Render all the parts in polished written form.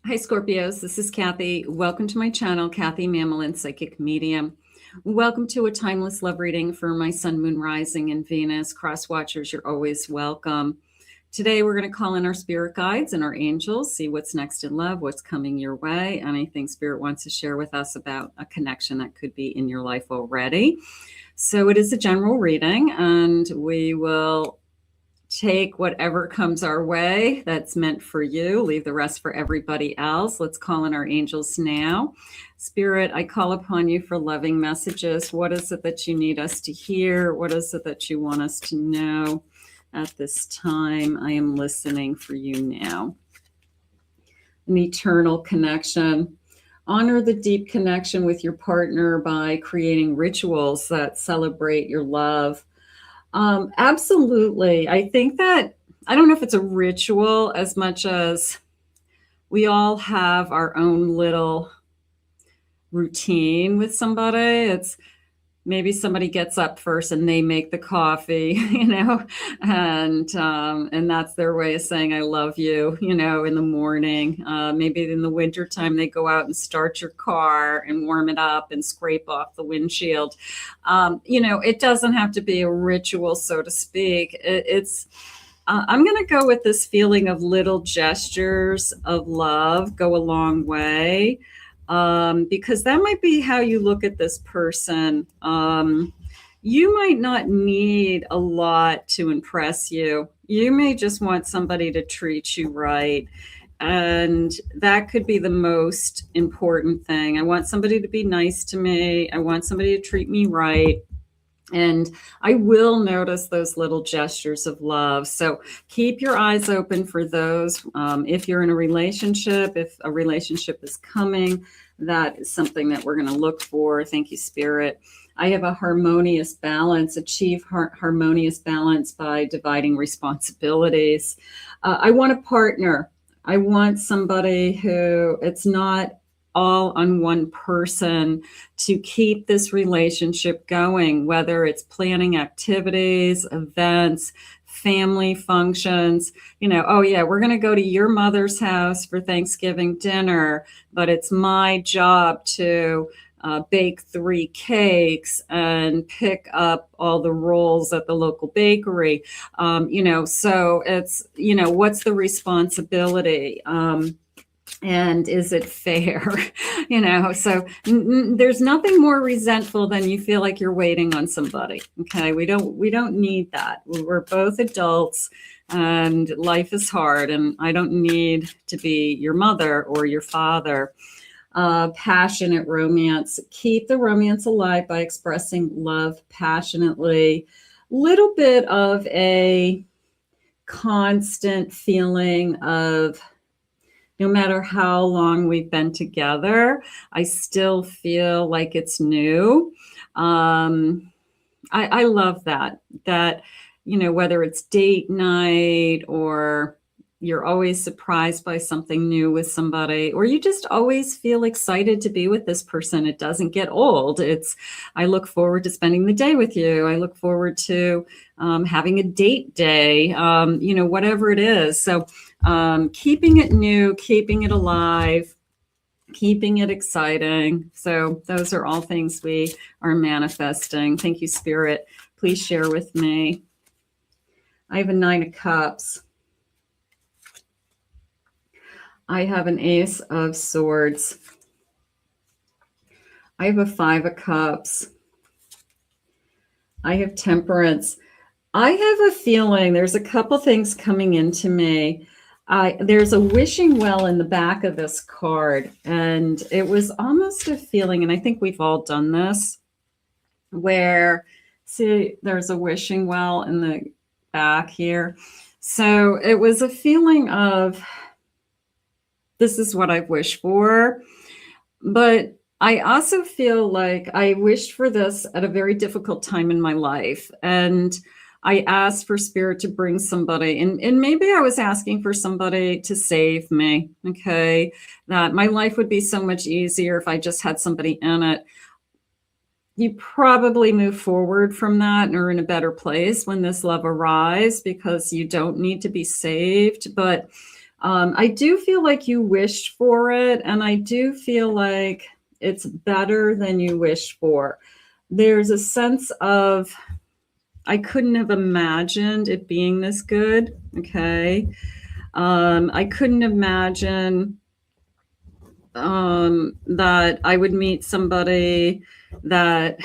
Hi, Scorpios. This is Kathy. Welcome to my channel, Kathy Mamolen, Psychic Medium. Welcome to a timeless love reading for my Sun, Moon, Rising, and Venus. Cross watchers, you're always welcome. Today, we're going to call in our spirit guides and our angels, see what's next in love, what's coming your way, anything Spirit wants to share with us about a connection that could be in your life already. So it is a general reading, and we will take whatever comes our way that's meant for you, leave the rest for everybody else. Let's call in our angels now. Spirit, I call upon you for loving messages. What is it that you need us to hear? What is it that you want us to know at this time? I am listening for you now. An eternal connection. Honor the deep connection with your partner by creating rituals that celebrate your love. Absolutely. I think that, I don't know if it's a ritual as much as we all have our own little routine with somebody. It's maybe somebody gets up first and they make the coffee, and that's their way of saying, I love you, in the morning. Maybe in the wintertime, they go out and start your car and warm it up and scrape off the windshield. It doesn't have to be a ritual, so to speak. I'm going to go with this feeling of little gestures of love go a long way. Because that might be how you look at this person. You might not need a lot to impress you. You may just want somebody to treat you right. And that could be the most important thing. I want somebody to be nice to me. I want somebody to treat me right. And I will notice those little gestures of love. So keep your eyes open for those. If you're in a relationship, if a relationship is coming, that is something that we're going to look for. Thank you, Spirit. I have a harmonious balance, achieve harmonious balance by dividing responsibilities. I want a partner. I want somebody who it's not all on one person to keep this relationship going, whether it's planning activities, events, family functions, oh yeah, we're going to go to your mother's house for Thanksgiving dinner, but it's my job to bake 3 cakes and pick up all the rolls at the local bakery. So it's, what's the responsibility? And is it fair? So there's nothing more resentful than you feel like you're waiting on somebody. Okay. We don't need that. We're both adults and life is hard, and I don't need to be your mother or your father. Passionate romance. Keep the romance alive by expressing love passionately. Little bit of a constant feeling of, no matter how long we've been together, I still feel like it's new. I love that, whether it's date night or you're always surprised by something new with somebody, or you just always feel excited to be with this person. It doesn't get old. I look forward to spending the day with you. I look forward to having a date day, whatever it is. So keeping it new, keeping it alive, keeping it exciting. So those are all things we are manifesting. Thank you, Spirit. Please share with me. I have a 9 of Cups. I have an Ace of Swords. I have a 5 of Cups. I have Temperance. I have a feeling there's a couple things coming into me. There's a wishing well in the back of this card, and it was almost a feeling, and I think we've all done this, where, see, there's a wishing well in the back here. So it was a feeling of, this is what I've wished for, but I also feel like I wished for this at a very difficult time in my life, and I asked for Spirit to bring somebody, and maybe I was asking for somebody to save me, okay? That my life would be so much easier if I just had somebody in it. You probably move forward from that and are in a better place when this love arrives, because you don't need to be saved. But I do feel like you wished for it, and I do feel like it's better than you wished for. There's a sense of, I couldn't have imagined it being this good. Okay. I couldn't imagine that I would meet somebody that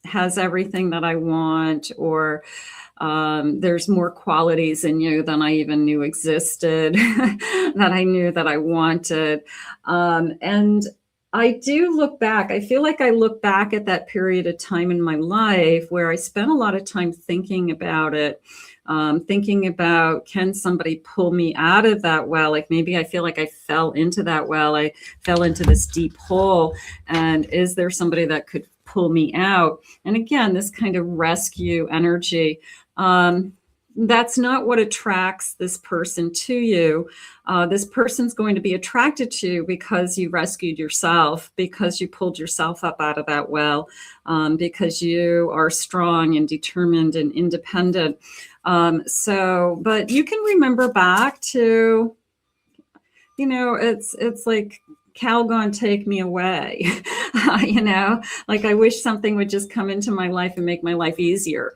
has everything that I want, or there's more qualities in you than I even knew existed, that I knew that I wanted. And I do look back. I feel like I look back at that period of time in my life where I spent a lot of time thinking about it, thinking about, can somebody pull me out of that well? Like maybe I feel like I fell into that well. I fell into this deep hole. And is there somebody that could pull me out? And again, this kind of rescue energy. That's not what attracts this person to you. This person's going to be attracted to you because you rescued yourself, because you pulled yourself up out of that well, because you are strong and determined and independent. But you can remember back to, it's like, Calgon, take me away. Like I wish something would just come into my life and make my life easier,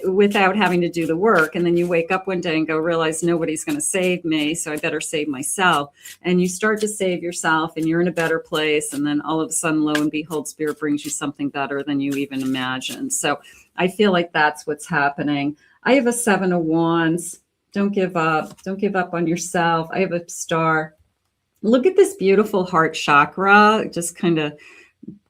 without having to do the work. And then you wake up one day and go, realize nobody's going to save me, so I better save myself. And you start to save yourself and you're in a better place. And then all of a sudden, lo and behold, spirit brings you something better than you even imagined. So I feel like that's what's happening. I have a 7 of Wands. Don't give up. Don't give up on yourself. I have a star. Look at this beautiful heart chakra, just kind of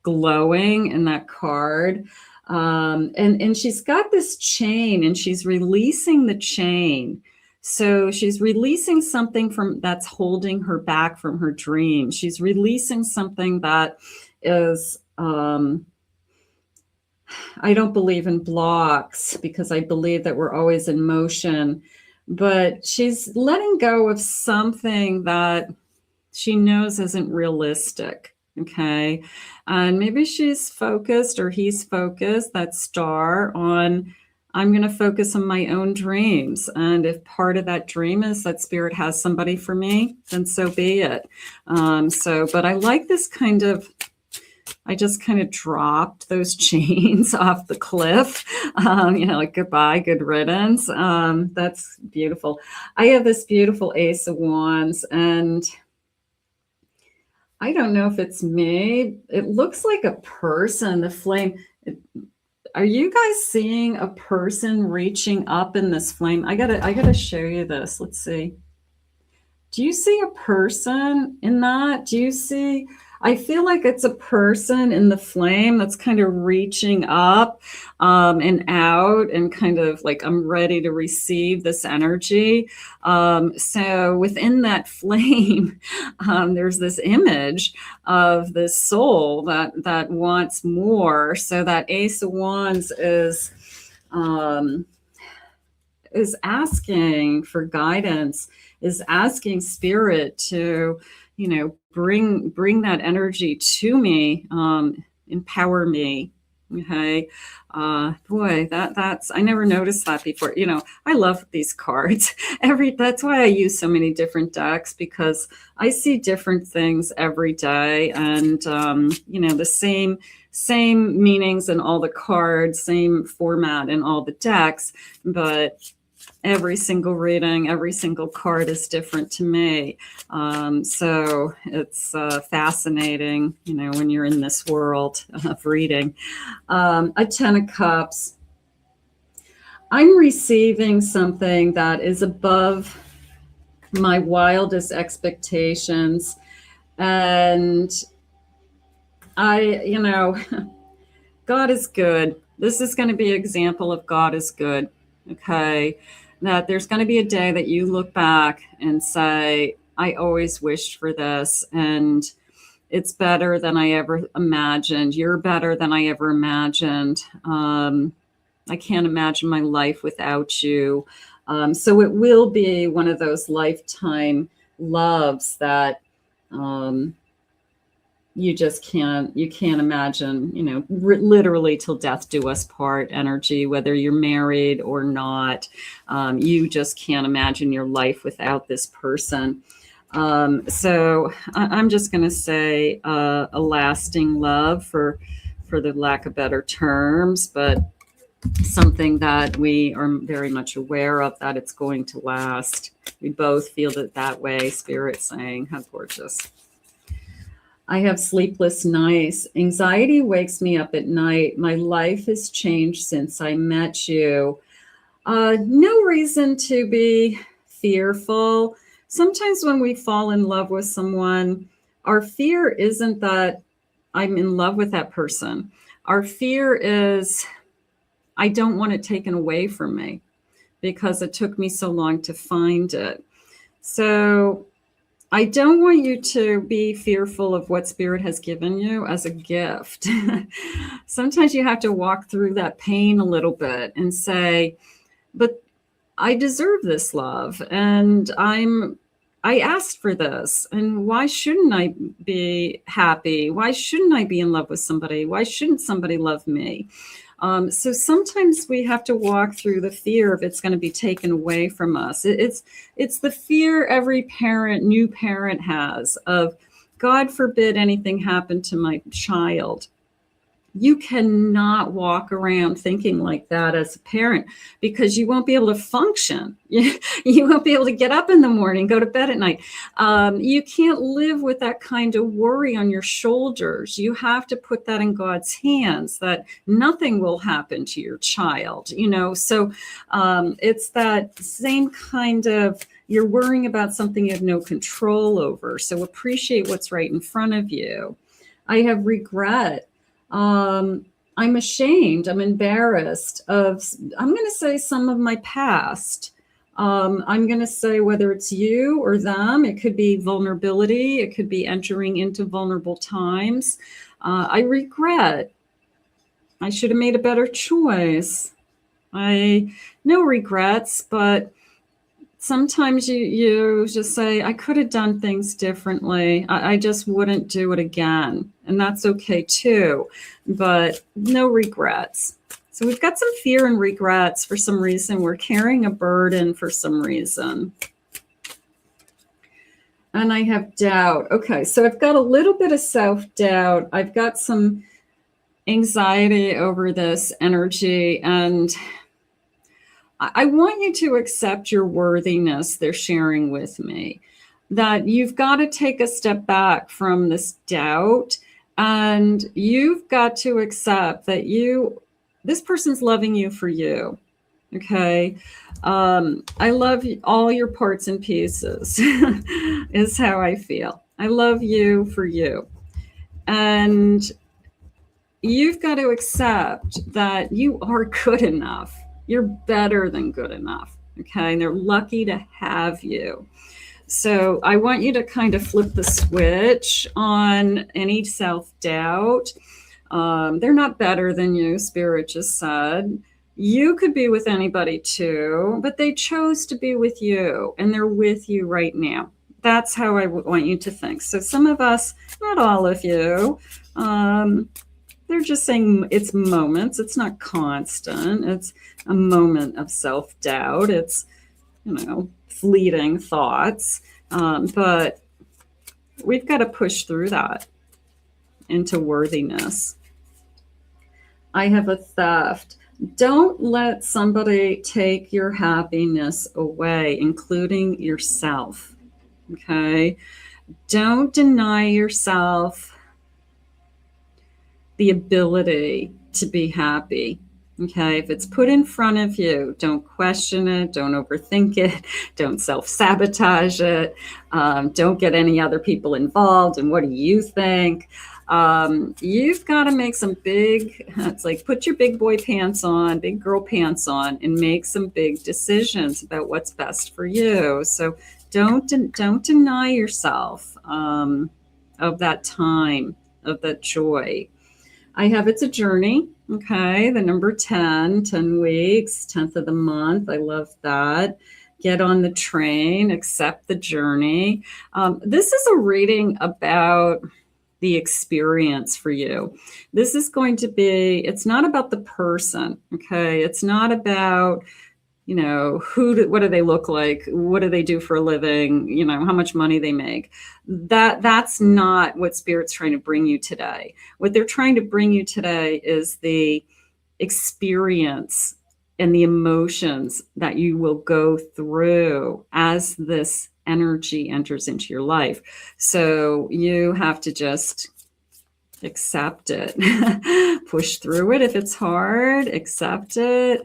glowing in that card. And she's got this chain and she's releasing the chain. So she's releasing something that's holding her back from her dream. She's releasing something that is, I don't believe in blocks because I believe that we're always in motion, but she's letting go of something that she knows isn't realistic. Okay. And maybe she's focused, or he's focused, that star, on, I'm going to focus on my own dreams. And if part of that dream is that spirit has somebody for me, then so be it. But I like this kind of, I just kind of dropped those chains off the cliff, like goodbye, good riddance. That's beautiful. I have this beautiful Ace of Wands, and I don't know if it's me. It looks like a person, the flame. Are you guys seeing a person reaching up in this flame? I gotta show you this. Let's see. Do you see a person in that? Do you see? I feel like it's a person in the flame that's kind of reaching up and out, and kind of like, I'm ready to receive this energy. So within that flame, there's this image of this soul that wants more. So that Ace of Wands is asking for guidance, is asking spirit to, bring that energy to me, empower me. Okay. Boy, that's, I never noticed that before. I love these cards. That's why I use so many different decks, because I see different things every day, and, the same meanings in all the cards, same format in all the decks, but every single reading, every single card is different to me. So it's fascinating, when you're in this world of reading. A 10 of Cups. I'm receiving something that is above my wildest expectations. And God is good. This is going to be an example of God is good. Okay. That there's going to be a day that you look back and say, I always wished for this, and it's better than I ever imagined. You're better than I ever imagined. I can't imagine my life without you. So it will be one of those lifetime loves that you just you can't imagine, literally till death do us part energy, whether you're married or not. You just can't imagine your life without this person. So I'm just going to say a lasting love, for the lack of better terms, but something that we are very much aware of, that it's going to last. We both feel that way. Spirit saying, how gorgeous. I have sleepless nights. Anxiety wakes me up at night. My life has changed since I met you. No reason to be fearful. Sometimes when we fall in love with someone, our fear isn't that I'm in love with that person. Our fear is, I don't want it taken away from me because it took me so long to find it. So I don't want you to be fearful of what Spirit has given you as a gift. Sometimes you have to walk through that pain a little bit and say, but I deserve this love, and I asked for this, and why shouldn't I be happy? Why shouldn't I be in love with somebody? Why shouldn't somebody love me? So sometimes we have to walk through the fear of it's going to be taken away from us. It's the fear every new parent has of, God forbid anything happened to my child. You cannot walk around thinking like that as a parent, because you won't be able to function. You won't be able to get up in the morning, go to bed at night. You can't live with that kind of worry on your shoulders. You have to put that in God's hands, that nothing will happen to your child, So it's that same kind of, you're worrying about something you have no control over. So appreciate what's right in front of you. I have regret. I'm ashamed. I'm embarrassed of, I'm going to say, some of my past. I'm going to say whether it's you or them, it could be vulnerability. It could be entering into vulnerable times. I regret. I should have made a better choice. No regrets, but sometimes you just say, I could have done things differently. I just wouldn't do it again. And that's okay too, but no regrets. So we've got some fear and regrets for some reason. We're carrying a burden for some reason. And I have doubt. Okay, so I've got a little bit of self-doubt. I've got some anxiety over this energy, and I want you to accept your worthiness they're sharing with me, that you've got to take a step back from this doubt, and you've got to accept that this person's loving you for you. Okay. I love all your parts and pieces is how I feel. I love you for you. And you've got to accept that you are good enough. You're better than good enough. Okay. And they're lucky to have you. So I want you to kind of flip the switch on any self-doubt. They're not better than you, Spirit just said. You could be with anybody too, but they chose to be with you, and they're with you right now. That's how I want you to think. So some of us, not all of you, they're just saying it's moments. It's not constant. It's a moment of self-doubt. It's, fleeting thoughts. But we've got to push through that into worthiness. I have a theft. Don't let somebody take your happiness away, including yourself. Okay? Don't deny yourself the ability to be happy. Okay, if it's put in front of you, don't question it, don't overthink it, don't self-sabotage it, don't get any other people involved, and what do you think? You've got to make some it's like put your big boy pants on, big girl pants on, and make some big decisions about what's best for you. So don't deny yourself of that time, of that joy. It's a journey. Okay, the number 10 weeks, 10th of the month. I love that. Get on the train, accept the journey. This is a reading about the experience for you. This is going to be, it's not about the person, okay? It's not about, you know, what do they look like? What do they do for a living? You know, how much money they make. That's not what Spirit's trying to bring you today. What they're trying to bring you today is the experience and the emotions that you will go through as this energy enters into your life. So you have to just accept it. Push through it if it's hard. Accept it.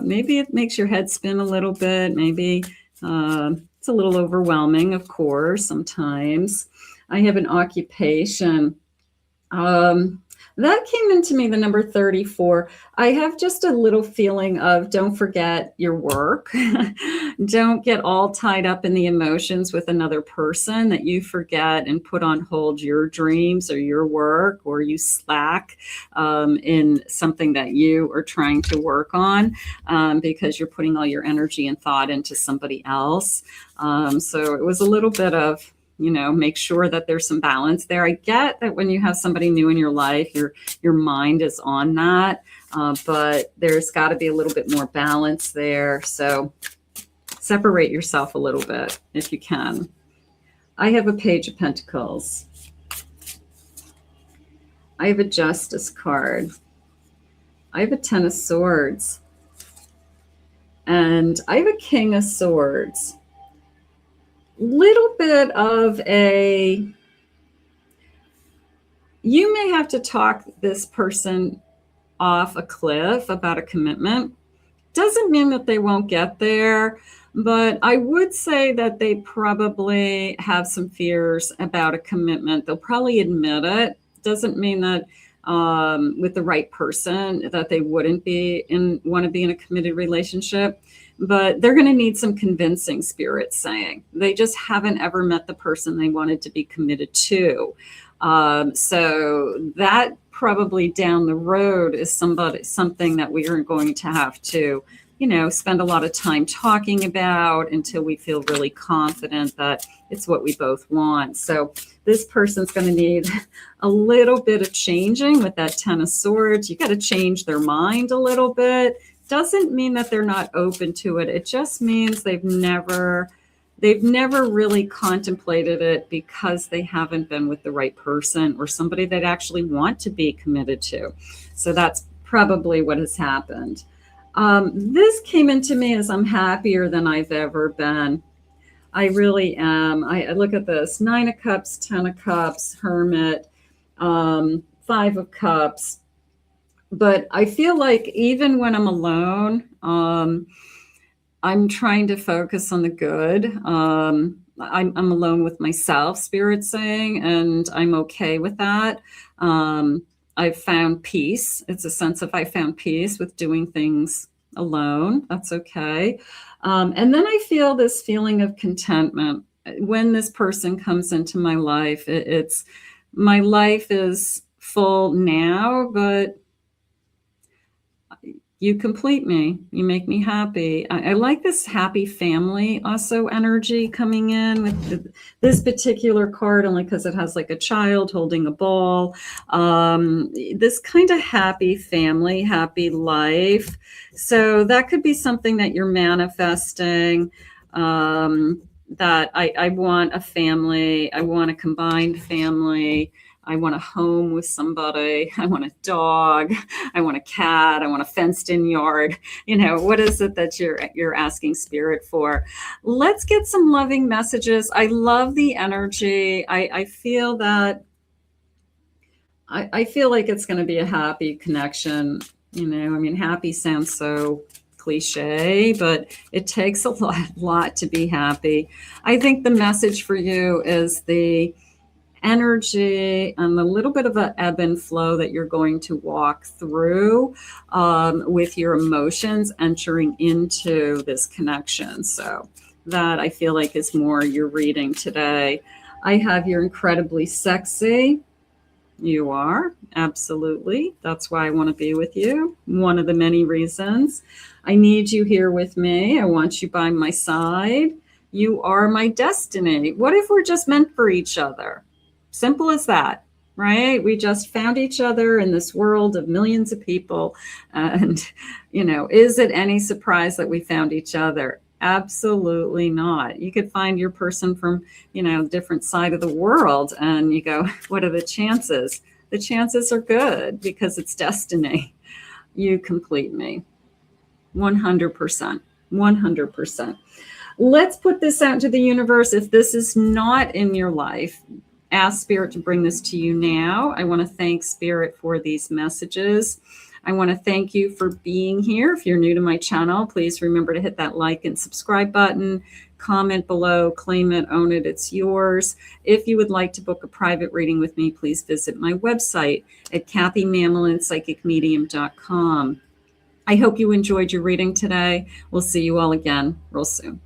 Maybe it makes your head spin a little bit. Maybe it's a little overwhelming, of course, sometimes. I have an occupation. That came into me, the number 34. I have just a little feeling of don't forget your work. Don't get all tied up in the emotions with another person that you forget and put on hold your dreams or your work, or you slack in something that you are trying to work on because you're putting all your energy and thought into somebody else. So it was a little bit of, you know, make sure that there's some balance there. I get that when you have somebody new in your life, your mind is on that, but there's got to be a little bit more balance there. So separate yourself a little bit if you can. I have a Page of Pentacles. I have a Justice card. I have a Ten of Swords. And I have a King of Swords. Little bit of you may have to talk this person off a cliff about a commitment. Doesn't mean that they won't get there, but I would say that they probably have some fears about a commitment. They'll probably admit it. Doesn't mean that with the right person that they wouldn't want to be in a committed relationship. But they're going to need some convincing, Spirit saying. They just haven't ever met the person they wanted to be committed to. So that probably down the road is something that we are going to have to, you know, spend a lot of time talking about until we feel really confident that it's what we both want. So this person's going to need a little bit of changing with that Ten of Swords. You got to change their mind a little bit. Doesn't mean that they're not open to it. It just means they've never really contemplated it because they haven't been with the right person or somebody they'd actually want to be committed to. So that's probably what has happened. This came into me as I'm happier than I've ever been. I really am. I look at this: 9 of Cups, 10 of Cups, Hermit, 5 of Cups. But I feel like even when I'm alone, I'm trying to focus on the good. I'm alone with myself, Spirit's saying, and I'm okay with that. I've found peace. It's a sense of I found peace with doing things alone. That's okay. And then I feel this feeling of contentment when this person comes into my life. My life is full now, but you complete me. You make me happy. I like this happy family also energy coming in with this particular card, only because it has like a child holding a ball. This kind of happy family, happy life. So that could be something that you're manifesting, that I want a family. I want a combined family. I want a home with somebody. I want a dog. I want a cat. I want a fenced-in yard. You know, what is it that you're asking Spirit for? Let's get some loving messages. I love the energy. I feel that. I feel like it's going to be a happy connection. You know, I mean, happy sounds so cliche, but it takes a lot to be happy. I think the message for you is the energy and a little bit of an ebb and flow that you're going to walk through with your emotions entering into this connection. So that I feel like is more your reading today. I have you're incredibly sexy. You are, absolutely. That's why I want to be with you. One of the many reasons. I need you here with me. I want you by my side. You are my destiny. What if we're just meant for each other? Simple as that. right? We just found each other in this world of millions of people. And, is it any surprise that we found each other? Absolutely not. You could find your person from, different side of the world and you go, what are the chances? The chances are good because it's destiny. You complete me. 100%. 100%. Let's put this out into the universe. If this is not in your life, ask Spirit to bring this to you now. I want to thank Spirit for these messages. I want to thank you for being here. If you're new to my channel, please remember to hit that like and subscribe button. Comment below, claim it, own it, it's yours. If you would like to book a private reading with me, please visit my website at KathyMamolenPsychicMedium.com. I hope you enjoyed your reading today. We'll see you all again real soon.